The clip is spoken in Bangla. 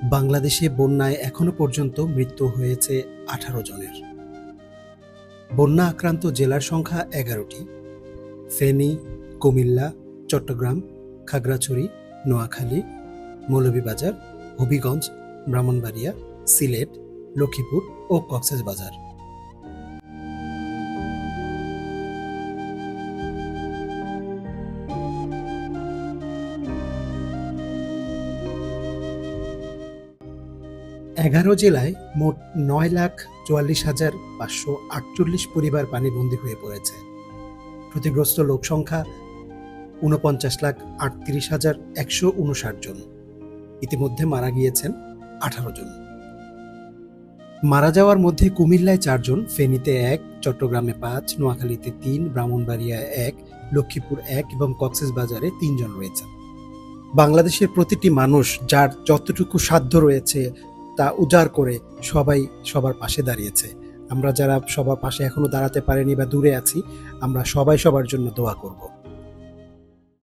বাংলাদেশে বন্যায় এখনো পর্যন্ত মৃত্যু হয়েছে ১৮ জনের। বন্যা আক্রান্ত জেলার সংখ্যা ১১টি। ফেনী, কুমিল্লা, চট্টগ্রাম, খাগড়াছড়ি, নোয়াখালী, মৌলভীবাজার, হবিগঞ্জ, ব্রাহ্মণবাড়িয়া, সিলেট, লক্ষ্মীপুর ও কক্সবাজার। এগারো জেলায় মোট ৯,৪৪,৫৪৮ পরিবার পানিবন্দী হয়ে পড়েছে। ক্ষতিগ্রস্ত লোকসংখ্যা ৪৯,৩৮,১৫৯ জন। ইতিমধ্যে মারা গিয়েছেন ১৮ জন। মারা যাওয়ার মধ্যে কুমিল্লায় ৪ জন, ফেনীতে ১, চট্টগ্রামে ৫, নোয়াখালীতে ৩, ব্রাহ্মণবাড়িয়ায় ১, লক্ষ্মীপুর ১ এবং কক্সবাজারে ৩ জন রয়েছেন। বাংলাদেশের প্রতিটি মানুষ যার যতটুকু সাধ্য রয়েছে তা উজাড় করে সবাই সবার পাশে দাঁড়িয়েছে। আমরা যারা সবার পাশে এখনো দাঁড়াতে পারিনি বা দূরে আছি, আমরা সবাই সবার জন্য দোয়া করব।